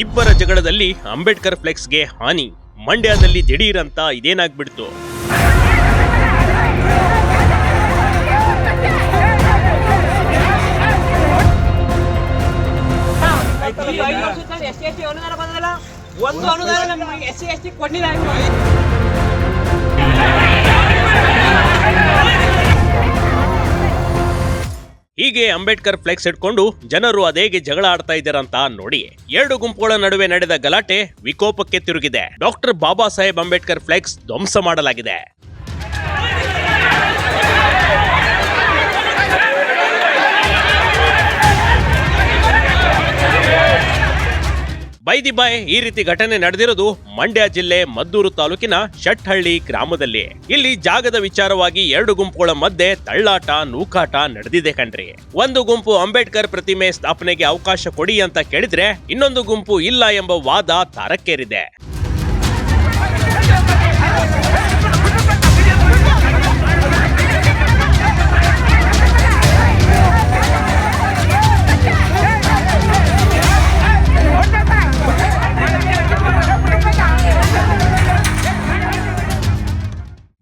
ಇಬ್ಬರ ಜಗಳದಲ್ಲಿ ಅಂಬೇಡ್ಕರ್ ಫ್ಲೆಕ್ಸ್ಗೆ ಹಾನಿ. ಮಂಡ್ಯದಲ್ಲಿ ದಿಢೀರಂತ ಇದೇನಾಗ್ಬಿಡ್ತು? ಹೀಗೆ ಅಂಬೇಡ್ಕರ್ ಫ್ಲೆಕ್ಸ್ ಇಟ್ಕೊಂಡು ಜನರು ಅದೇಗೆ ಜಗಳ ಆಡ್ತಾ ಇದ್ದಾರಂತ ನೋಡಿ. ಎರಡು ಗುಂಪುಗಳ ನಡುವೆ ನಡೆದ ಗಲಾಟೆ ವಿಕೋಪಕ್ಕೆ ತಿರುಗಿದೆ. ಡಾಕ್ಟರ್ ಬಾಬಾ ಸಾಹೇಬ್ ಅಂಬೇಡ್ಕರ್ ಫ್ಲೆಕ್ಸ್ ಧ್ವಂಸ ಮಾಡಲಾಗಿದೆ. ಬೈದಿಬಾಯ್ ಈ ರೀತಿ ಘಟನೆ ನಡೆದಿರೋದು ಮಂಡ್ಯ ಜಿಲ್ಲೆ ಮದ್ದೂರು ತಾಲೂಕಿನ ಶೆಟ್ಟಹಳ್ಳಿ ಗ್ರಾಮದಲ್ಲಿ. ಇಲ್ಲಿ ಜಾಗದ ವಿಚಾರವಾಗಿ ಎರಡು ಗುಂಪುಗಳ ಮಧ್ಯೆ ತಳ್ಳಾಟ ನೂಕಾಟ ನಡೆದಿದೆ ಕಣ್ರಿ. ಒಂದು ಗುಂಪು ಅಂಬೇಡ್ಕರ್ ಪ್ರತಿಮೆ ಸ್ಥಾಪನೆಗೆ ಅವಕಾಶ ಕೊಡಿ ಅಂತ ಕೇಳಿದ್ರೆ, ಇನ್ನೊಂದು ಗುಂಪು ಇಲ್ಲ ಎಂಬ ವಾದ ತಾರಕ್ಕೇರಿದೆ.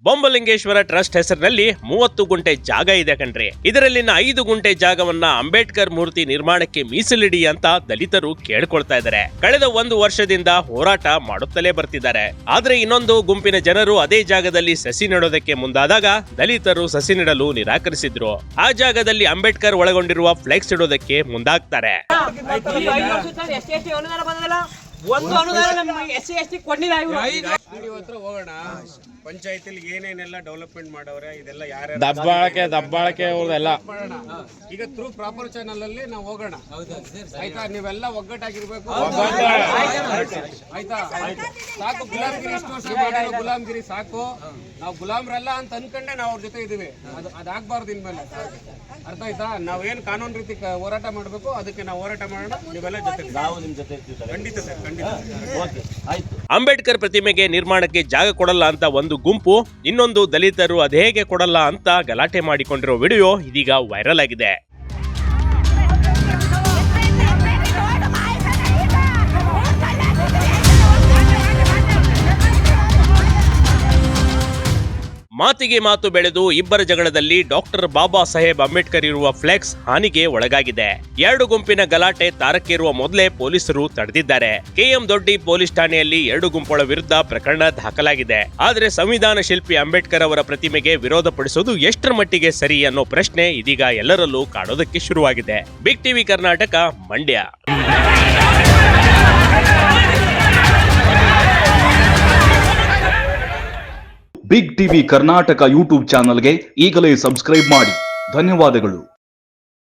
ಬೊಮ್ಮಲಿಂಗೇಶ್ವರ ಟ್ರಸ್ಟ್ ಹೆಸರಿನಲ್ಲಿ 30 ಗುಂಟೆ ಜಾಗ ಇದೆ ಕಣ್ರಿ. ಇದರಲ್ಲಿನ 5 ಗುಂಟೆ ಜಾಗವನ್ನ ಅಂಬೇಡ್ಕರ್ ಮೂರ್ತಿ ನಿರ್ಮಾಣಕ್ಕೆ ಮೀಸಲಿಡಿ ಅಂತ ದಲಿತರು ಕೇಳ್ಕೊಳ್ತಾ ಇದ್ದಾರೆ. ಕಳೆದ 1 ವರ್ಷದಿಂದ ಹೋರಾಟ ಮಾಡುತ್ತಲೇ ಬರ್ತಿದ್ದಾರೆ. ಆದ್ರೆ ಇನ್ನೊಂದು ಗುಂಪಿನ ಜನರು ಅದೇ ಜಾಗದಲ್ಲಿ ಸಸಿ ನೆಡೋದಕ್ಕೆ ಮುಂದಾದಾಗ ದಲಿತರು ಸಸಿ ನೆಡಲು ನಿರಾಕರಿಸಿದ್ರು. ಆ ಜಾಗದಲ್ಲಿ ಅಂಬೇಡ್ಕರ್ ಒಳಗೊಂಡಿರುವ ಫ್ಲೆಕ್ಸ್ ಇಡೋದಕ್ಕೆ ಮುಂದಾಗ್ತಾರೆ. ಪಂಚಾಯತಿಲಿ ಏನೇನೆಲ್ಲ ಡೆವಲಪ್ಮೆಂಟ್ ಮಾಡವ್ರೆ, ಇದೆಲ್ಲ ಯಾರು ದಬ್ಬಾಳಕೆ ಅವ್ರದೆಲ್ಲ ಈಗ ಥ್ರೂ ಪ್ರಾಪರ್ ಚಾನಲ್ ಅಲ್ಲಿ ನಾವು ಹೋಗೋಣ. ಆಯ್ತಾ? ನೀವೆಲ್ಲ ಒಗ್ಗಟ್ಟಾಗಿರ್ಬೇಕು. ಆಯ್ತಾ? ಸಾಕು ಗುಲಾಮ್ಗಿರಿ, ಇಷ್ಟು ವರ್ಷ ಮಾಡಿರೋ ಗುಲಾಮ್ಗಿರಿ ಸಾಕು. ನಾವು ಗುಲಾಮ್ರಲ್ಲ ಅಂತ ಅನ್ಕೊಂಡೆ ನಾವು ಅವ್ರ ಜೊತೆ ಇದೀವಿ. ಅದಾಗಬಾರ್ದು ಇನ್ಮೇಲೆ. ಅರ್ಥ ಆಯ್ತಾ? ನಾವೇನ್ ಕಾನೂನು ರೀತಿ ಹೋರಾಟ ಮಾಡಬೇಕು, ಅದಕ್ಕೆ ನಾವು ಹೋರಾಟ ಮಾಡೋಣ. ನೀವೆಲ್ಲ ಜೊತೆ, ನಾವು ನಿಮ್ ಜೊತೆ ಇರ್ತೀವಿ. ಖಂಡಿತ ಸರ್, ಖಂಡಿತ. ಅಂಬೇಡ್ಕರ್ ಪ್ರತಿಮೆಗೆ ನಿರ್ಮಾಣಕ್ಕೆ ಜಾಗ ಕೊಡಲ್ಲ ಅಂತ ಒಂದು ಗುಂಪು, ಇನ್ನೊಂದು ದಲಿತರು ಅದೇಗೆ ಕೊಡಲ್ಲ ಅಂತ ಗಲಾಟೆ ಮಾಡಿಕೊಂಡಿರೋ ವಿಡಿಯೋ ಇದೀಗ ವೈರಲ್ ಆಗಿದೆ. ಮಾತಿಗೆ ಮಾತು ಬೆಳೆದು ಇಬ್ಬರ ಜಗಳದಲ್ಲಿ ಡಾಕ್ಟರ್ ಬಾಬಾ ಸಾಹೇಬ್ ಅಂಬೇಡ್ಕರ್ ಇರುವ ಫ್ಲೆಕ್ಸ್ ಹಾನಿಗೆ ಒಳಗಾಗಿದೆ. ಎರಡು ಗುಂಪಿನ ಗಲಾಟೆ ತಾರಕ್ಕೇರುವ ಮೊದಲೇ ಪೊಲೀಸರು ತಡೆದಿದ್ದಾರೆ. ಕೆಎಂ ದೊಡ್ಡಿ ಪೊಲೀಸ್ ಠಾಣೆಯಲ್ಲಿ ಎರಡು ಗುಂಪುಗಳ ವಿರುದ್ಧ ಪ್ರಕರಣ ದಾಖಲಾಗಿದೆ. ಆದರೆ ಸಂವಿಧಾನ ಶಿಲ್ಪಿ ಅಂಬೇಡ್ಕರ್ ಅವರ ಪ್ರತಿಮೆಗೆ ವಿರೋಧ ಪಡಿಸೋದು ಎಷ್ಟರ ಮಟ್ಟಿಗೆ ಸರಿ ಅನ್ನೋ ಪ್ರಶ್ನೆ ಇದೀಗ ಎಲ್ಲರಲ್ಲೂ ಕಾಡೋದಕ್ಕೆ ಶುರುವಾಗಿದೆ. Big TV Karnataka, Mandya. Big TV Karnataka YouTube ಚಾನಲ್ಗೆ ಈಗಲೇ ಸಬ್ಸ್ಕ್ರೈಬ್ ಮಾಡಿ. ಧನ್ಯವಾದಗಳು.